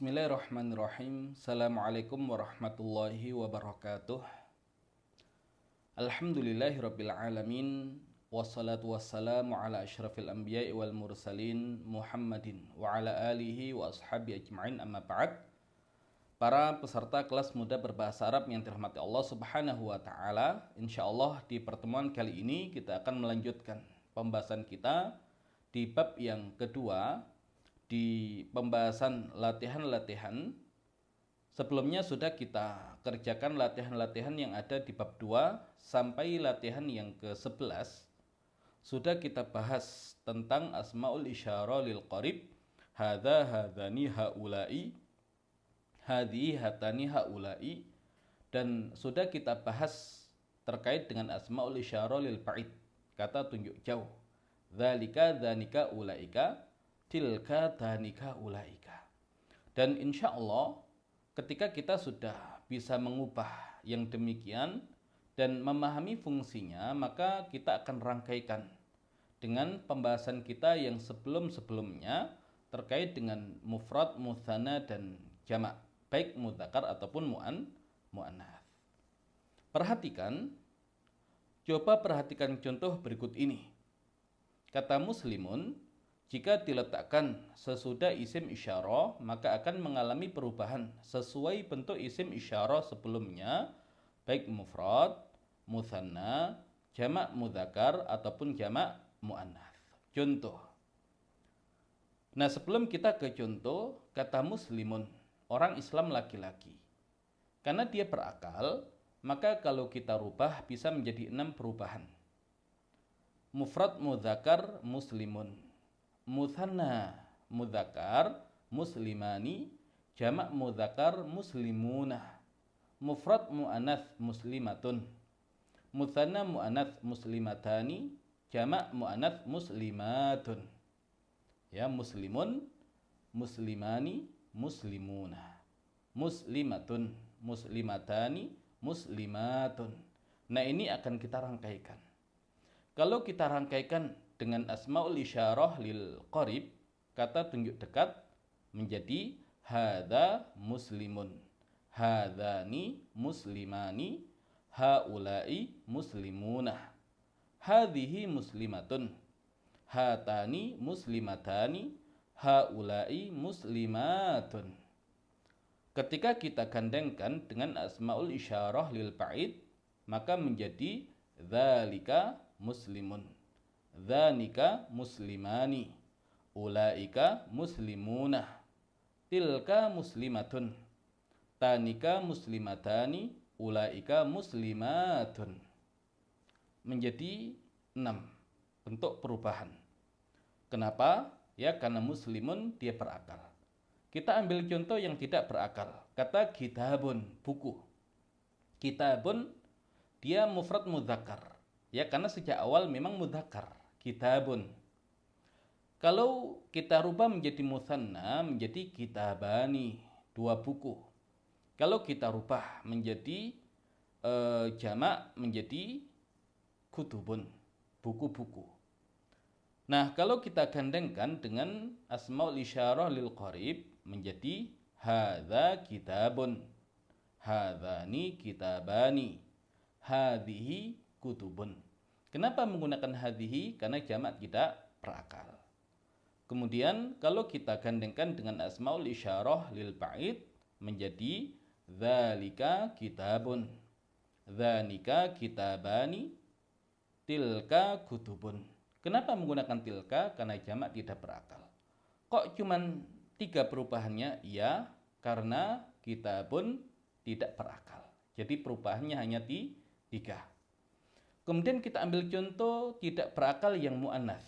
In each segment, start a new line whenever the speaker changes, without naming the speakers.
Bismillahirrahmanirrahim. Assalamualaikum warahmatullahi wabarakatuh. Alhamdulillahirabbil alamin. Wassalatu wassalamu ala asyrafil anbiya'i wal mursalin Muhammadin wa ala alihi wa ashabi ajma'in, amma ba'd. Para peserta kelas muda berbahasa Arab yang dirahmati Allah Subhanahu wa taala, insyaallah di pertemuan kali ini kita akan melanjutkan pembahasan kita di bab yang kedua di pembahasan latihan-latihan. Sebelumnya sudah kita kerjakan latihan-latihan yang ada di bab 2 sampai latihan yang ke-11. Sudah kita bahas tentang asmaul isyarah lil qarib, hadza hadzani haula'i, hadhi hatani haula'i, dan sudah kita bahas terkait dengan asmaul isyarah lil ba'id, kata tunjuk jauh, dzalika dzanika ulaika, tilka danika ulaika. Dan insya Allah ketika kita sudah bisa mengubah yang demikian dan memahami fungsinya, maka kita akan rangkaikan dengan pembahasan kita yang sebelum-sebelumnya terkait dengan mufrad, mutsanna, dan jamak, baik mudzakkar ataupun muannats. Perhatikan, coba perhatikan contoh berikut ini. Kata muslimun jika diletakkan sesudah isim isyarah, maka akan mengalami perubahan sesuai bentuk isim isyarah sebelumnya, baik mufrad, mutsanna, jamak mudzakkar ataupun jamak muannats. Contoh. Nah, sebelum kita ke contoh, kata muslimun, orang Islam laki-laki. Karena dia berakal, maka kalau kita rubah bisa menjadi 6 perubahan. Mufrad mudzakkar muslimun, mutsanna mudzakkar muslimani, jamak mudzakkar muslimuna, mufrad muannats muslimatun, mutsanna muannats muslimatani, jamak muannats muslimatun. Ya, muslimun, muslimani, muslimuna, muslimatun, muslimatani, muslimatun. Nah, ini akan kita rangkaikan. Kalau kita rangkaikan dengan asmaul isyarah lil qarib, kata tunjuk dekat, menjadi hadza muslimun, hadzani muslimani, haula'i muslimuna, hadhihi muslimatun, hatani muslimatani, haula'i muslimatun. Ketika kita gandengkan dengan asmaul isyarah lil ba'id, maka menjadi dzalika muslimun, dzanika muslimani, ulaika muslimuna, tilka muslimatun, tanika muslimatani, ulaika muslimatun. Menjadi 6 bentuk perubahan. Kenapa? Ya, karena muslimun dia berakal. Kita ambil contoh yang tidak berakal. Kata kitabun, buku. Kitabun dia mufrad mudzakkar. Ya, karena sejak awal memang mudzakkar, kitabun. Kalau kita rubah menjadi mutsanna, menjadi kitabani, 2 buku. Kalau kita rubah menjadi jamak, menjadi kutubun, buku-buku. Nah, kalau kita gandengkan dengan asmaul isyarah lil qarib, menjadi hadza kitabun, hadzani kitabani, hadhihi kutubun. Kenapa menggunakan hadhihi? Karena jamak tidak berakal. Kemudian kalau kita gandengkan dengan asmaul isyarah lil ba'id, menjadi dzalika kitabun, dzanika kitabani, tilka kutubun. Kenapa menggunakan tilka? Karena jamak tidak berakal. Kok cuman 3 perubahannya? Ya, karena kitabun tidak berakal. Jadi perubahannya hanya 3. Kemudian kita ambil contoh tidak berakal yang muannats,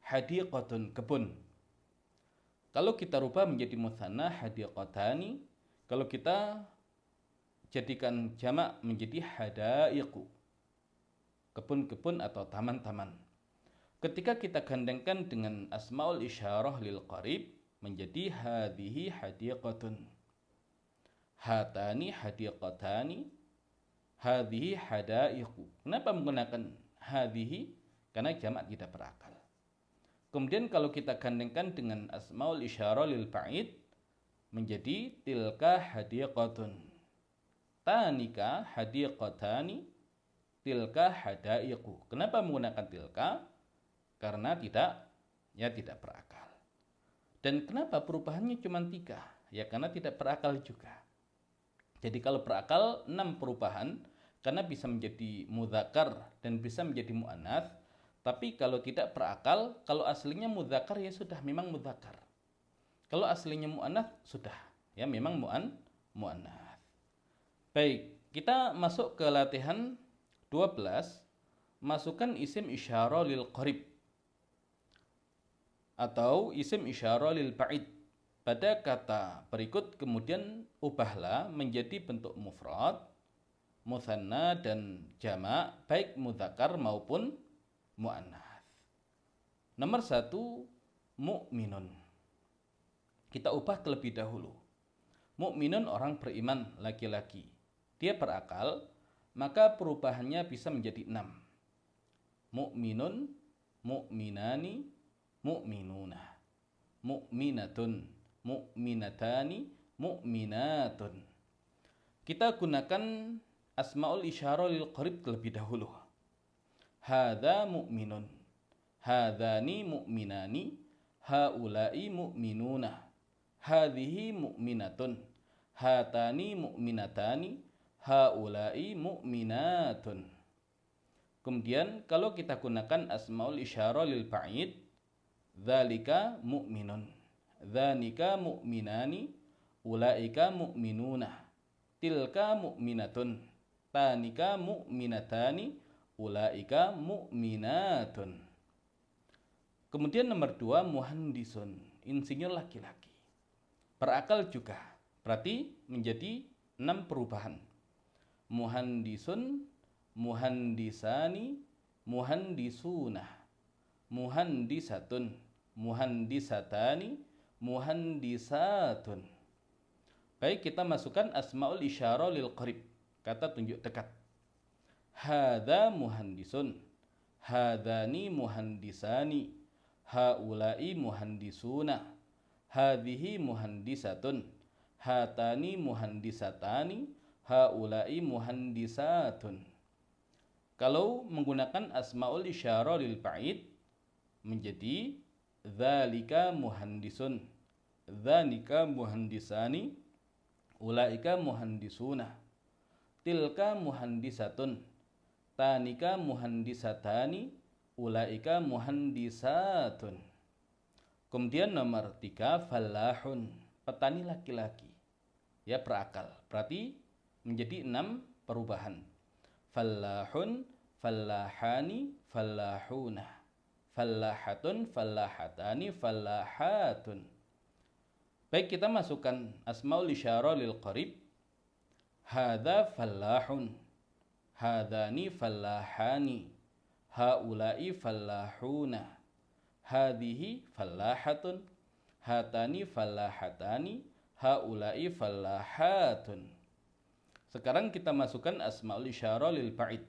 hadiqatun, kebun. Kalau kita rubah menjadi mutsanna, hadiqatani. Kalau kita jadikan jamak menjadi hadaiqu, kebun-kebun atau taman-taman. Ketika kita gandengkan dengan asmaul isyarah lil qarib, menjadi hadhihi hadiqatun, hatani hadiqatani, hadhihi hadaiqu. Kenapa menggunakan hadhihi? Karena jamak tidak berakal. Kemudian kalau kita gandengkan dengan asmaul isyarah lil ba'id, menjadi tilka hadiqatun. Tanika hadiqatani, tilka hadaiqu. Kenapa menggunakan tilka? Karena tidak berakal. Dan kenapa perubahannya cuma 3? Ya karena tidak berakal juga. Jadi kalau berakal 6 perubahan, karena bisa menjadi mudzakkar dan bisa menjadi muannats. Tapi kalau tidak berakal, kalau aslinya mudzakkar ya sudah memang mudzakkar. Kalau aslinya muannats sudah ya memang muannats. Baik, kita masuk ke latihan 12. Masukkan isim isyarah lil qarib atau isim isyarah lil ba'id pada kata berikut, kemudian ubahlah menjadi bentuk mufrad, mutsanna dan jamak, baik mudzakkar maupun muannats. Nomor 1, mukminun. Kita ubah terlebih dahulu. Mukminun orang beriman laki-laki. Dia berakal, maka perubahannya bisa menjadi 6. Mukminun, mukminani, mukminuna, mukminatun, mukminatani, mukminatun. Kita gunakan asmaul isyarah lil qarib terlebih dahulu. Hadza mukminun, hadzani mukminani, haula'i mukminuna, hadhihi mukminatun, hatani mukminatani, haula'i mu'minatun. Kemudian kalau kita gunakan asmaul isyarah lil ba'id, dzalika mu'minun, dzanika mu'minani, ulaika mu'minuna, tilka mu'minatun, tanika mu'minatani, ulaika mu'minatun. Kemudian nomor 2, muhandisun, insinyur laki-laki. Berakal juga, berarti menjadi 6 perubahan. Muhandisun, muhandisani, muhandisuna, muhandisatun, muhandisatani, muhandisatun. Baik, kita masukkan asmaul isyarah lil qarib, kata tunjuk dekat. Hadza muhandisun, hadzani muhandisani, haula'i muhandisuna, hadhihi muhandisatun, hatani muhandisatani, haula'i muhandisatun. Kalau menggunakan asmaul isyarah lil ba'id menjadi dzalika muhandisun, dzanika muhandisani, ulaika muhandisuna, tilka muhandisatun, tanika muhandisatani, ulaika muhandisatun. Kemudian nomor 3, fallahun, petani laki-laki. Ya berakal, berarti menjadi 6 perubahan. Fallahun, fallahani, fallahuna, fallahatun, fallahatani, fallahatun. Baik, kita masukkan asmaul isyarah lil qarib. Hadza fallahun, hadzani fallahani, haula'i fallahuna, hadhihi fallahatun, hatani fallahatani, haula'i fallahatun. Sekarang kita masukkan asmaul isyarah lil ba'id.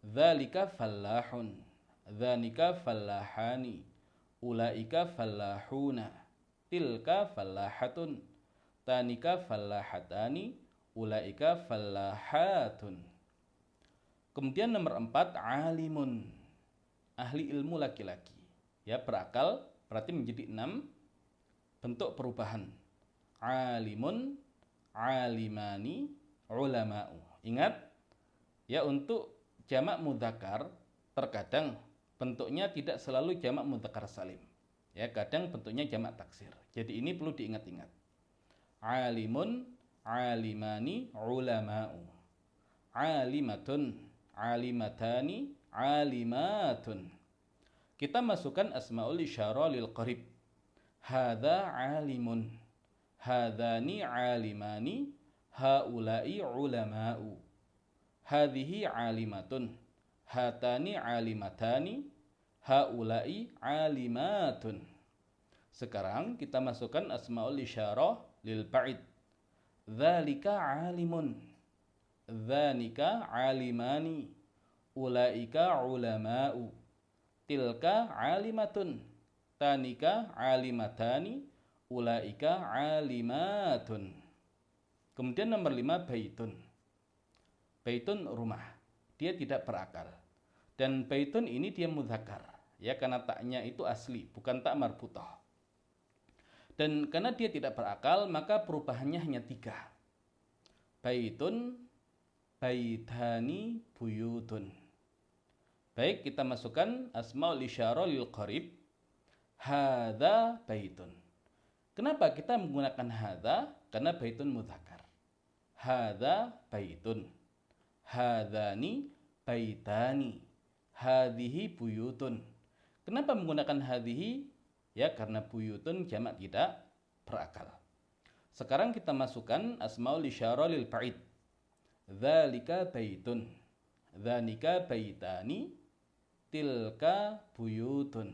Dzalika fallahun, dzanika fallahani, ulaika fallahuna, tilka fallahatun, tanika fallahatani, ulaika fallahatun. Kemudian nomor 4, alimun, ahli ilmu laki-laki. Ya berakal, berarti menjadi 6 bentuk perubahan. Alimun, alimani, ulama'u. Ingat, ya untuk jamak mudzakkar terkadang bentuknya tidak selalu jamak mudzakkar salim. Ya, kadang bentuknya jamak taksir. Jadi ini perlu diingat-ingat. Alimun, alimani, ulama'u. Alimatun, alimatani, alimatun. Kita masukkan asmaul isyarah lil qarib. Hadza alimun, hadzani alimani, haula'i ulama'u, hadhihi alimatun, hatani alimatani, haula'i alimatun. Sekarang kita masukkan asmaul isyarah lil ba'id. Dzalika alimun, dzanika alimani, ulaika ulama'u, tilka alimatun, tanika alimatani, ulaika alimatun. Kemudian nomor 5 baitun. Baitun rumah. Dia tidak berakal. Dan baitun ini dia mudzakkar, ya, karena taknya itu asli, bukan tak marbutah. Dan karena dia tidak berakal, maka perubahannya hanya 3. Baitun, baitani, buyutun. Baik, kita masukkan asmaul isyarah lil qarib. Hadza baitun. Kenapa kita menggunakan hadza? Karena baitun mudzakkar. Hadza baitun. Hadzani baitani. Hadhihi buyutun. Kenapa menggunakan hadhihi? Ya, karena buyutun jamak tidak berakal. Sekarang kita masukkan asmaul isyarah lil ba'id. Dzalika baitun. Dzanika baitani. Tilka buyutun.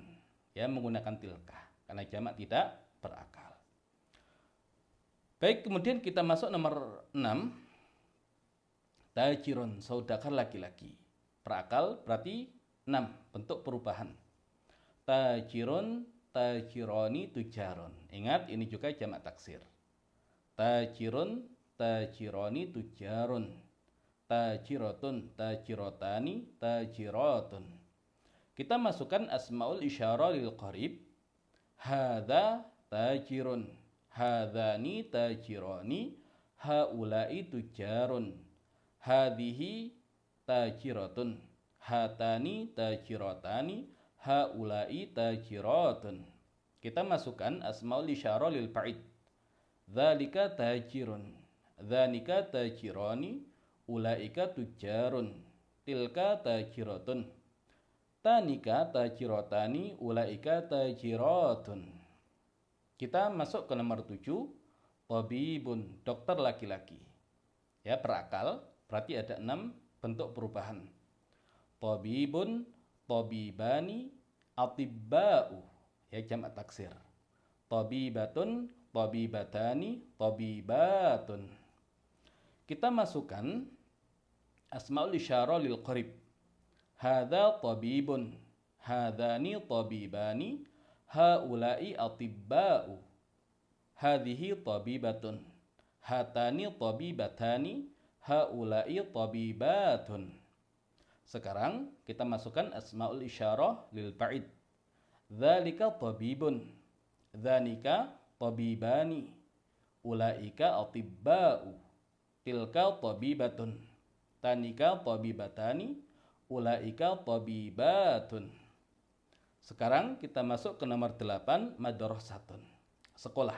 Ya, menggunakan tilka karena jamak tidak berakal. Baik, kemudian kita masuk nomor 6. Tajirun, saudagar laki-laki. Berakal berarti 6 bentuk perubahan. Tajirun, tajironi, tujarun. Ingat, ini juga jamak taksir. Tajirun, tajironi, tujarun. Tajirotun, tajirotani, tajirotun. Kita masukkan asmaul isyarah lil qarib. Hadza tajirun. Hadzani tajironi. Haulai tujarun. Hadhihi tajiratun. Hatani tajirotani. Haulai tajiratun. Kita masukkan asmaul isyarah lil ba'id. Dzalika tajirun. Dzanika tajirani. Ulaika tujarun. Tilka tajiratun. Tanika tajirotani. Ulaika tajiratun. Kita masuk ke nomor 7. Tabibun, dokter laki-laki. Ya, berakal berarti ada 6 bentuk perubahan. Tabibun, tabibani, atibba'u. Ya, jamak taksir. Tabibatun, tabibatani, tabibatun. Kita masukkan asmaul isyarah lil qarib. Hadza tabibun. Hadzani tabibani. Haulai atibba'u. Hadhihi tabibatun. Hatani tabibatani. Haulai tabibatun. Sekarang kita masukkan asmaul isyarah lil ba'id. Dzalika tabibun. Dzanika tabibani. Ulaika atibba'u. Tilka tabibatun. Tanika tabibatani. Ulaika tabibatun. Sekarang kita masuk ke nomor 8, madrasatun. Sekolah.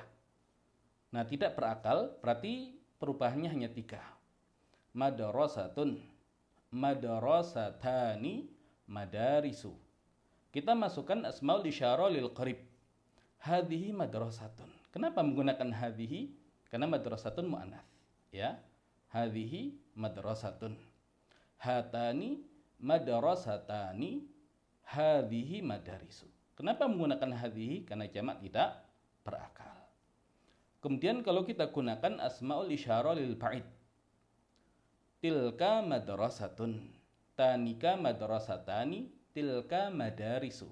Nah, tidak berakal berarti perubahannya hanya 3. Madrasatun, madrasatani, madarisu. Kita masukkan asmaul isyarah lil qarib. Hadhihi madrasatun. Kenapa menggunakan hadhihi? Karena madrasatun muannats, ya. Hadhihi madrasatun. Hatani madrasatani. Hadhihi madarisu. Kenapa menggunakan hadhihi? Karena jamak tidak berakal. Kemudian kalau kita gunakan asmaul isyarah lil ba'id. Tilka madrasatun. Tanika madrasatani. Tilka madarisu.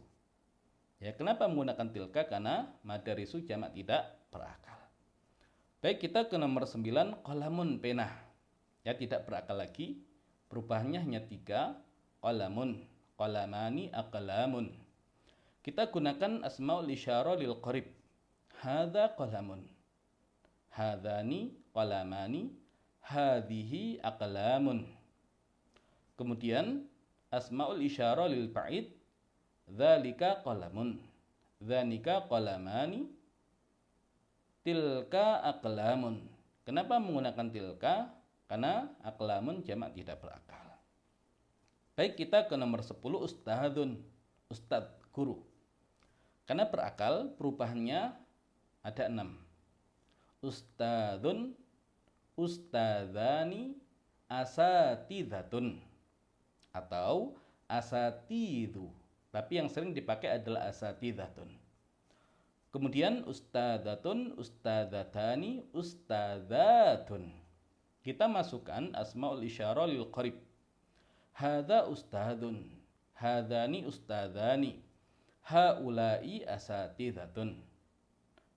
Ya, kenapa menggunakan tilka? Karena madarisu jamak tidak berakal. Baik, kita ke nomor 9, qalamun, pena. Ya, tidak berakal lagi. Perubahannya hanya 3. Qalamun, qalamani, aqlamun. Kita gunakan asmaul isyarah lil qarib. Hadza qalamun. Hadzani qalamani. Hadhihi aqlamun. Kemudian asmaul isyarah lil ba'id. Dzalika qalamun. Dzanika qalamani. Tilka aqlamun. Kenapa menggunakan tilka? Karena aqlamun jamak tidak berakal. Baik, kita ke nomor 10, ustadzun, ustadz, guru. Karena berakal, perubahannya ada 6. Ustadzun, ustadzani, asatidzatun. Atau asatidzu. Tapi yang sering dipakai adalah asatidzatun. Kemudian ustadzatun, ustadzatani, ustadzatun. Kita masukkan asmaul isyarah lil qarib. Hadza ustadzun. Hadzani ustadzani. Haulai asatidzatun.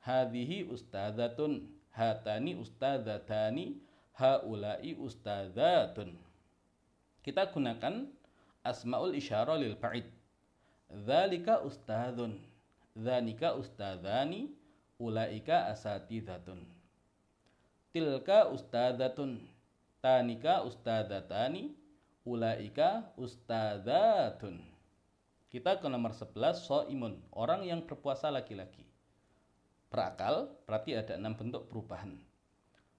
hadhihi ustadzatun, hatani ustadzatani, haulai ustadzatun. Kita gunakan asmaul isyarah lil ba'id. Dzalika ustadzun, dzanika ustadzani, ulaika asatidzatun. Tilka ustadzatun, tanika ustadzatani, ulaika ustadzatun. Kita ke nomor 11, shaimun, orang yang berpuasa laki-laki. Berakal, berarti ada 6 bentuk perubahan.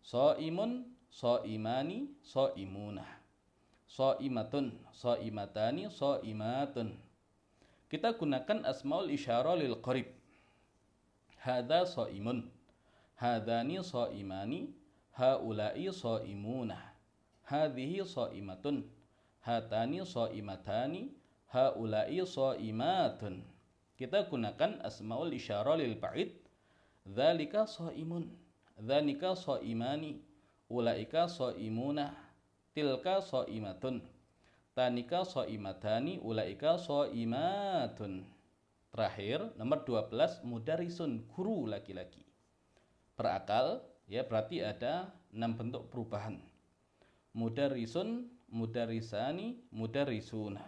Shaimun, shaimani, shaimunah. Shaimatun, shaimatani, shaimatun. Kita gunakan asmaul isyarah lil qarib. Hadza shaimun, hadzani shaimani, haula'i shaimunah, hadhihi shaimatun, hatani shaimatani, haula'i shaimatun. Kita gunakan asmaul isyarah lil ba'id. Dzalika shaimun, dzanika shaimani, ulaika shaimunah, tilka shaimatun, tanika shaimatani, ulaika shaimatun. Terakhir, nomor 12, mudarisun, guru laki-laki. Berakal, ya berarti ada 6 bentuk perubahan. Mudarisun, mudarisani, mudarisuna.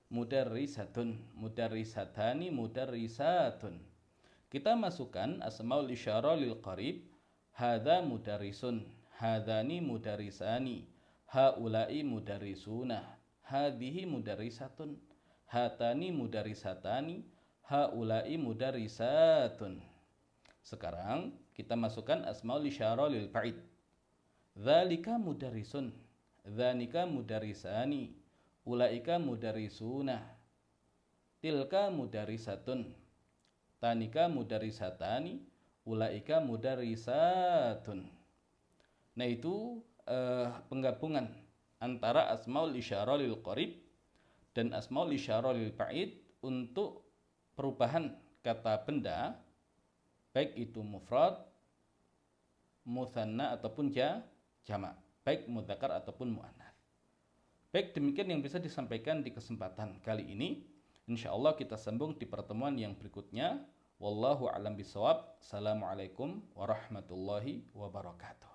Mudarisatun, mudarisatani, mudarisatun. Kita masukkan asmaul isyarah lil qarib. Hadza mudarisun, hadzani mudarisani, haula'i mudarisuna, hadhihi mudarisatun, hatani mudarisatani, haula'i mudarisatun. Sekarang kita masukkan asmaul isyarah lil ba'id. Dzalika mudarisun, dzanika mudarisani, ulaika mudarisuna, tilka mudarisatun, tanika mudarisatani, ulaika mudarisatun. Nah itu penggabungan antara asmaul isyarah lil qarib dan asmaul isyarah lil ba'id untuk perubahan kata benda, baik itu mufrad, mutsanna ataupun jamak, baik mudzakkar ataupun muannats. Baik, demikian yang bisa disampaikan di kesempatan kali ini. Insyaallah kita sambung di pertemuan yang berikutnya. Wallahu a'lam bishawab. Assalamualaikum warahmatullahi wabarakatuh.